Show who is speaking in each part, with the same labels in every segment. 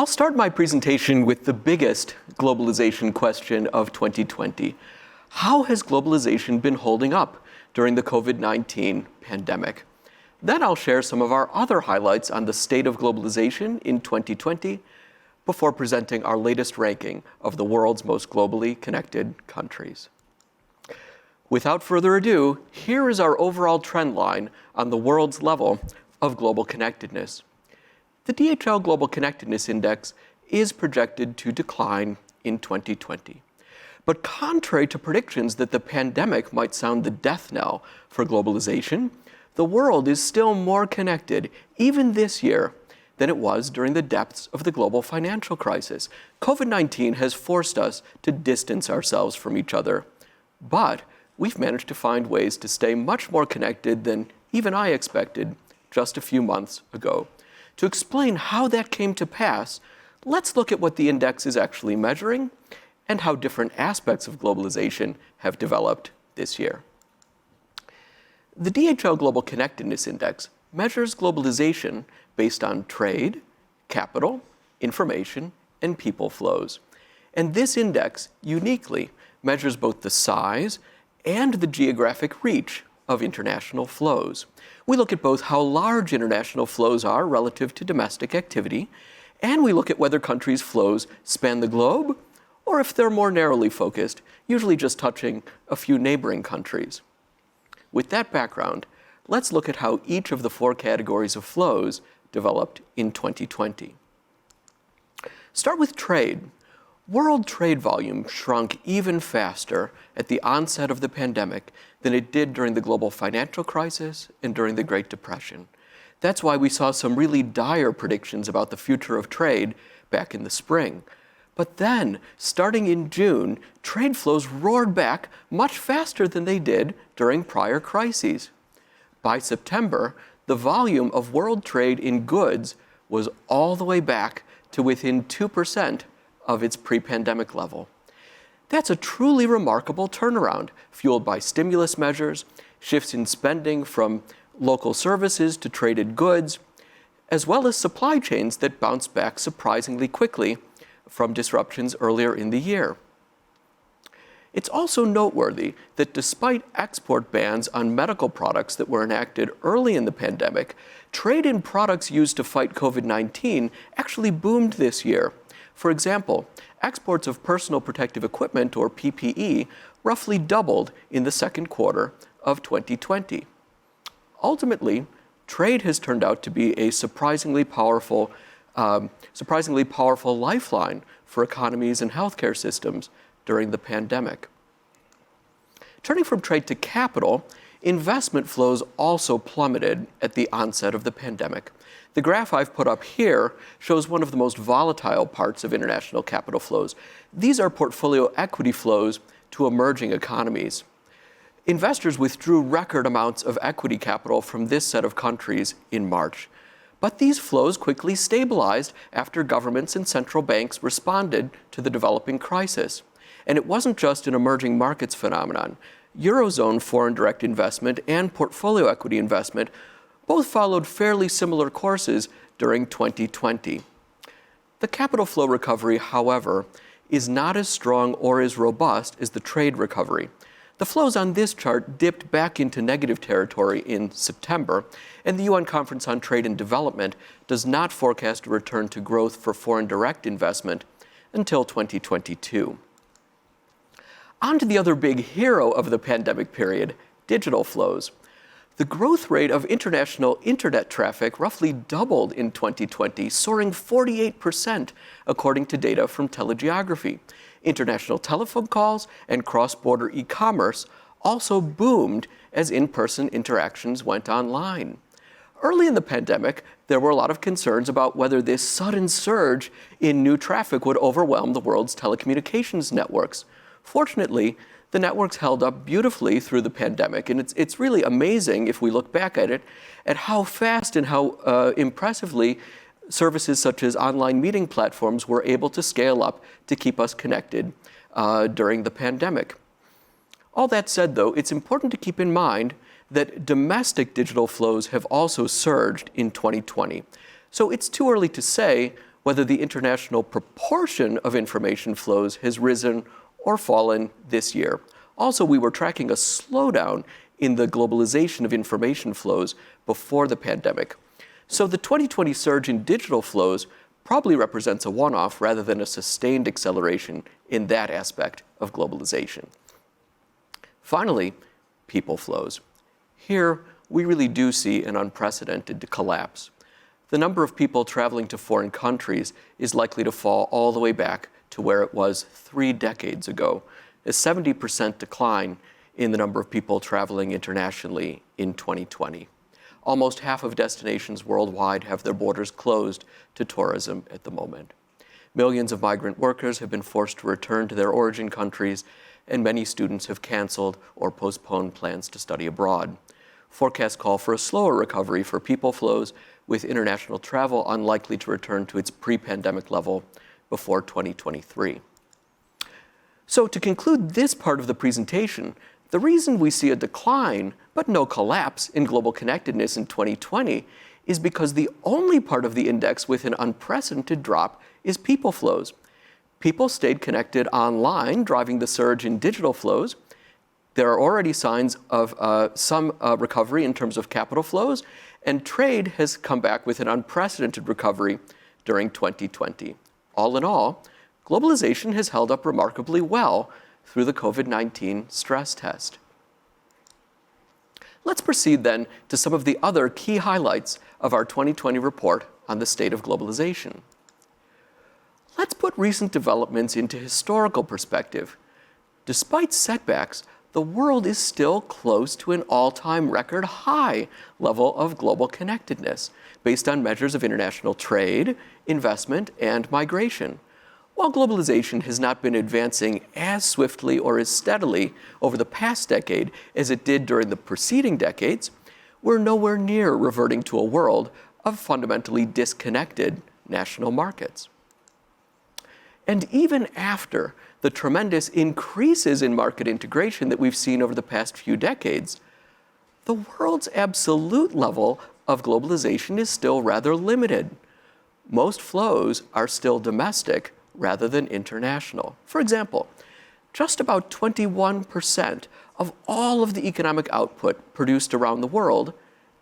Speaker 1: I'll start my presentation with the biggest globalization question of 2020. How has globalization been holding up during the COVID-19 pandemic? Then I'll share some of our other highlights on the state of globalization in 2020 before presenting our latest ranking of the world's most globally connected countries. Without further ado, here is our overall trend line on the world's level of global connectedness. The DHL Global Connectedness Index is projected to decline in 2020. But contrary to predictions that the pandemic might sound the death knell for globalization, the world is still more connected, even this year, than it was during the depths of the global financial crisis. COVID-19 has forced us to distance ourselves from each other, but we've managed to find ways to stay much more connected than even I expected just a few months ago. To explain how that came to pass, let's look at what the index is actually measuring and how different aspects of globalization have developed this year. The DHL Global Connectedness Index measures globalization based on trade, capital, information, and people flows. And this index uniquely measures both the size and the geographic reach of international flows. We look at both how large international flows are relative to domestic activity, and we look at whether countries' flows span the globe or if they're more narrowly focused, usually just touching a few neighboring countries. With that background, let's look at how each of the four categories of flows developed in 2020. Start with trade. World trade volume shrunk even faster at the onset of the pandemic than it did during the global financial crisis and during the Great Depression. That's why we saw some really dire predictions about the future of trade back in the spring. But then, starting in June, trade flows roared back much faster than they did during prior crises. By September, the volume of world trade in goods was all the way back to within 2% of its pre-pandemic level. That's a truly remarkable turnaround, fueled by stimulus measures, shifts in spending from local services to traded goods, as well as supply chains that bounced back surprisingly quickly from disruptions earlier in the year. It's also noteworthy that despite export bans on medical products that were enacted early in the pandemic, trade in products used to fight COVID-19 actually boomed this year. For example, exports of personal protective equipment, or PPE, roughly doubled in the second quarter of 2020. Ultimately, trade has turned out to be a surprisingly powerful lifeline for economies and healthcare systems during the pandemic. Turning from trade to capital, investment flows also plummeted at the onset of the pandemic. The graph I've put up here shows one of the most volatile parts of international capital flows. These are portfolio equity flows to emerging economies. Investors withdrew record amounts of equity capital from this set of countries in March. But these flows quickly stabilized after governments and central banks responded to the developing crisis. And it wasn't just an emerging markets phenomenon. Eurozone foreign direct investment and portfolio equity investment both followed fairly similar courses during 2020. The capital flow recovery, however, is not as strong or as robust as the trade recovery. The flows on this chart dipped back into negative territory in September, and the UN Conference on Trade and Development does not forecast a return to growth for foreign direct investment until 2022. On to the other big hero of the pandemic period, digital flows. The growth rate of international internet traffic roughly doubled in 2020, soaring 48% according to data from telegeography. International telephone calls and cross-border e-commerce also boomed as in-person interactions went online. Early in the pandemic, there were a lot of concerns about whether this sudden surge in new traffic would overwhelm the world's telecommunications networks. Fortunately, the networks held up beautifully through the pandemic, and it's really amazing, if we look back at it, at how fast and how impressively services such as online meeting platforms were able to scale up to keep us connected during the pandemic. All that said, though, it's important to keep in mind that domestic digital flows have also surged in 2020. So it's too early to say whether the international proportion of information flows has risen or fallen this year. Also, we were tracking a slowdown in the globalization of information flows before the pandemic. So the 2020 surge in digital flows probably represents a one-off rather than a sustained acceleration in that aspect of globalization. Finally, people flows. Here, we really do see an unprecedented collapse. The number of people traveling to foreign countries is likely to fall all the way back to where it was 3 decades ago, a 70% decline in the number of people traveling internationally in 2020. Almost half of destinations worldwide have their borders closed to tourism at the moment. Millions of migrant workers have been forced to return to their origin countries, and many students have canceled or postponed plans to study abroad. Forecasts call for a slower recovery for people flows, with international travel unlikely to return to its pre-pandemic level before 2023. So to conclude this part of the presentation, the reason we see a decline, but no collapse in global connectedness in 2020 is because the only part of the index with an unprecedented drop is people flows. People stayed connected online, driving the surge in digital flows. There are already signs of some recovery in terms of capital flows, and trade has come back with an unprecedented recovery during 2020. All in all, globalization has held up remarkably well through the COVID-19 stress test. Let's proceed then to some of the other key highlights of our 2020 report on the state of globalization. Let's put recent developments into historical perspective. Despite setbacks, the world is still close to an all-time record high level of global connectedness based on measures of international trade, investment, and migration. While globalization has not been advancing as swiftly or as steadily over the past decade as it did during the preceding decades, we're nowhere near reverting to a world of fundamentally disconnected national markets. And even after the tremendous increases in market integration that we've seen over the past few decades, the world's absolute level of globalization is still rather limited. Most flows are still domestic rather than international. For example, just about 21% of all of the economic output produced around the world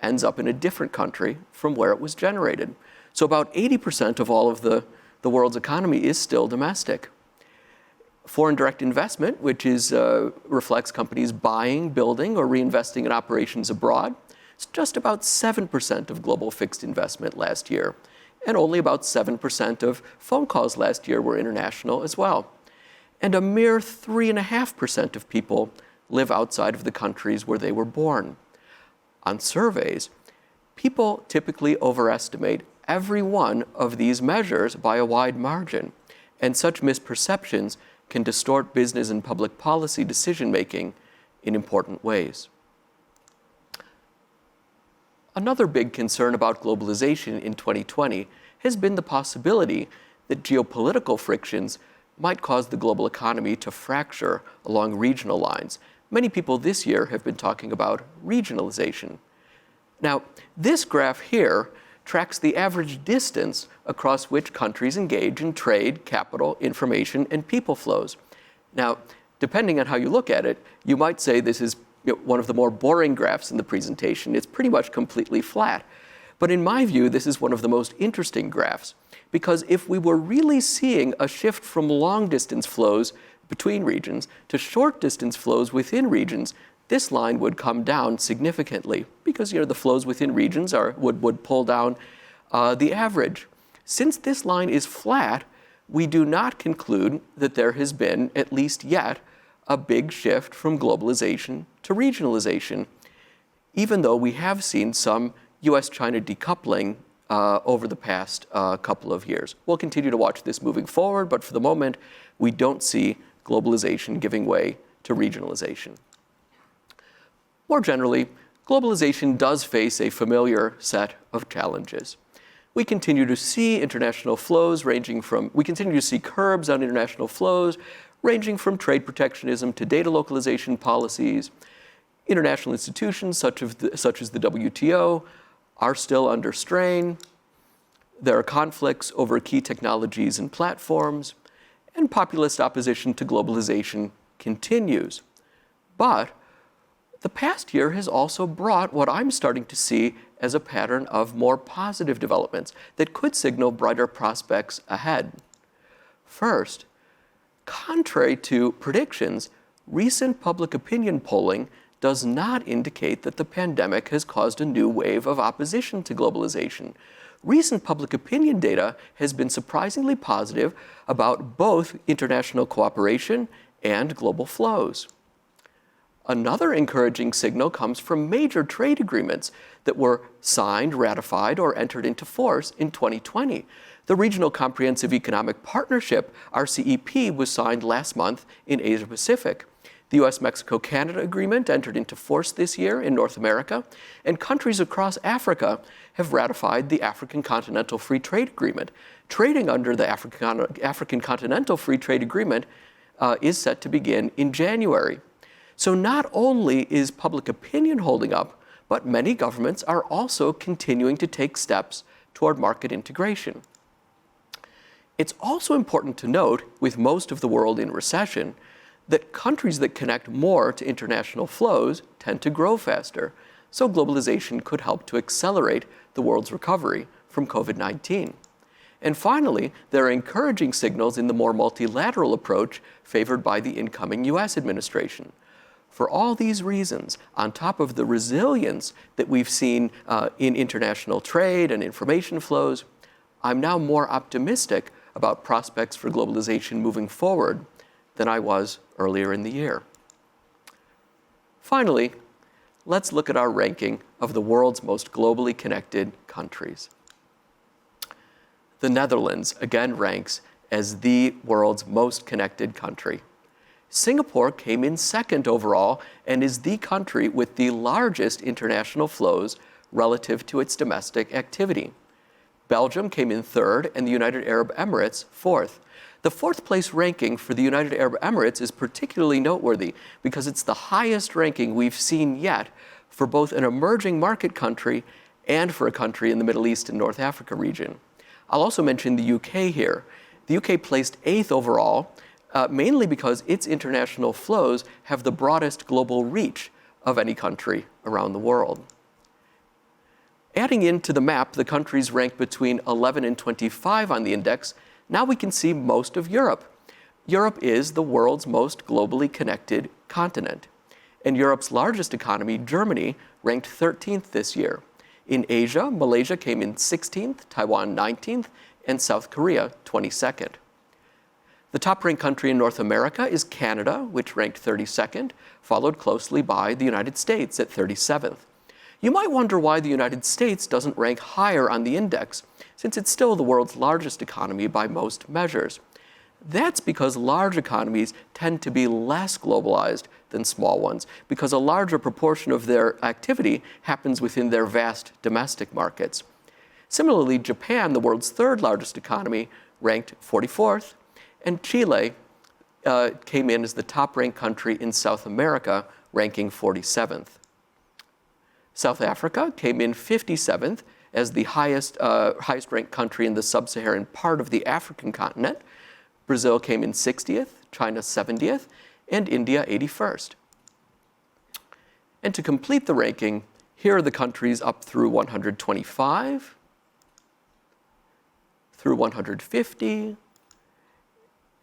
Speaker 1: ends up in a different country from where it was generated. So about 80% of all of the world's economy is still domestic. Foreign direct investment, which reflects companies buying, building, or reinvesting in operations abroad, is just about 7% of global fixed investment last year. And only about 7% of phone calls last year were international as well. And a mere 3.5% of people live outside of the countries where they were born. On surveys, people typically overestimate every one of these measures by a wide margin, and such misperceptions can distort business and public policy decision-making in important ways. Another big concern about globalization in 2020 has been the possibility that geopolitical frictions might cause the global economy to fracture along regional lines. Many people this year have been talking about regionalization. Now, this graph here tracks the average distance across which countries engage in trade, capital, information, and people flows. Now, depending on how you look at it, you might say this is one of the more boring graphs in the presentation. It's pretty much completely flat. But in my view, this is one of the most interesting graphs, because if we were really seeing a shift from long-distance flows between regions to short-distance flows within regions, this line would come down significantly because the flows within regions would pull down the average. Since this line is flat, we do not conclude that there has been, at least yet, a big shift from globalization to regionalization, even though we have seen some US-China decoupling over the past couple of years. We'll continue to watch this moving forward, but for the moment, we don't see globalization giving way to regionalization. More generally, globalization does face a familiar set of challenges. We continue to see international flows we continue to see curbs on international flows ranging from trade protectionism to data localization policies. International institutions such as the WTO are still under strain. There are conflicts over key technologies and platforms, and populist opposition to globalization continues. But the past year has also brought what I'm starting to see as a pattern of more positive developments that could signal brighter prospects ahead. First, contrary to predictions, recent public opinion polling does not indicate that the pandemic has caused a new wave of opposition to globalization. Recent public opinion data has been surprisingly positive about both international cooperation and global flows. Another encouraging signal comes from major trade agreements that were signed, ratified, or entered into force in 2020. The Regional Comprehensive Economic Partnership, RCEP, was signed last month in Asia Pacific. The US-Mexico-Canada Agreement entered into force this year in North America, and countries across Africa have ratified the African Continental Free Trade Agreement. Trading under the African Continental Free Trade Agreement is set to begin in January. So not only is public opinion holding up, but many governments are also continuing to take steps toward market integration. It's also important to note, with most of the world in recession, that countries that connect more to international flows tend to grow faster, so globalization could help to accelerate the world's recovery from COVID-19. And finally, there are encouraging signals in the more multilateral approach favored by the incoming US administration. For all these reasons, on top of the resilience that we've seen in international trade and information flows, I'm now more optimistic about prospects for globalization moving forward than I was earlier in the year. Finally, let's look at our ranking of the world's most globally connected countries. The Netherlands again ranks as the world's most connected country. Singapore came in second overall and is the country with the largest international flows relative to its domestic activity. Belgium came in third and the United Arab Emirates fourth. The fourth place ranking for the United Arab Emirates is particularly noteworthy because it's the highest ranking we've seen yet for both an emerging market country and for a country in the Middle East and North Africa region. I'll also mention the UK here. The UK placed eighth overall, mainly because its international flows have the broadest global reach of any country around the world. Adding into the map the countries ranked between 11 and 25 on the index, now we can see most of Europe. Europe is the world's most globally connected continent. And Europe's largest economy, Germany, ranked 13th this year. In Asia, Malaysia came in 16th, Taiwan 19th, and South Korea 22nd. The top-ranked country in North America is Canada, which ranked 32nd, followed closely by the United States at 37th. You might wonder why the United States doesn't rank higher on the index, since it's still the world's largest economy by most measures. That's because large economies tend to be less globalized than small ones, because a larger proportion of their activity happens within their vast domestic markets. Similarly, Japan, the world's third largest economy, ranked 44th, and Chile came in as the top-ranked country in South America, ranking 47th. South Africa came in 57th as the highest-ranked country in the sub-Saharan part of the African continent. Brazil came in 60th, China 70th, and India 81st. And to complete the ranking, here are the countries up through 125, through 150,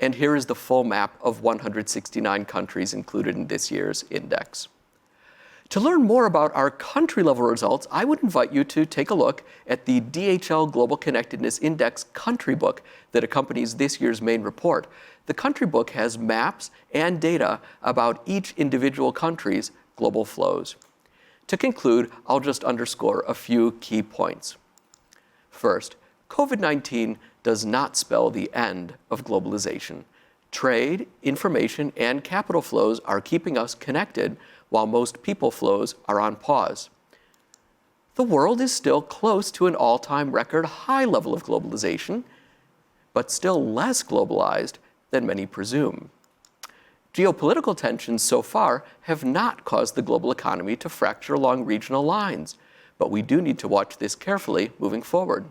Speaker 1: and here is the full map of 169 countries included in this year's index. To learn more about our country-level results, I would invite you to take a look at the DHL Global Connectedness Index country book that accompanies this year's main report. The country book has maps and data about each individual country's global flows. To conclude, I'll just underscore a few key points. First, COVID-19 does not spell the end of globalization. Trade, information, and capital flows are keeping us connected while most people flows are on pause. The world is still close to an all-time record high level of globalization, but still less globalized than many presume. Geopolitical tensions so far have not caused the global economy to fracture along regional lines, but we do need to watch this carefully moving forward.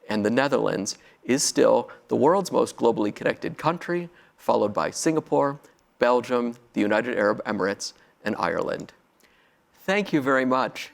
Speaker 1: and the Netherlands is still the world's most globally connected country, followed by Singapore, Belgium, the United Arab Emirates, and Ireland. Thank you very much.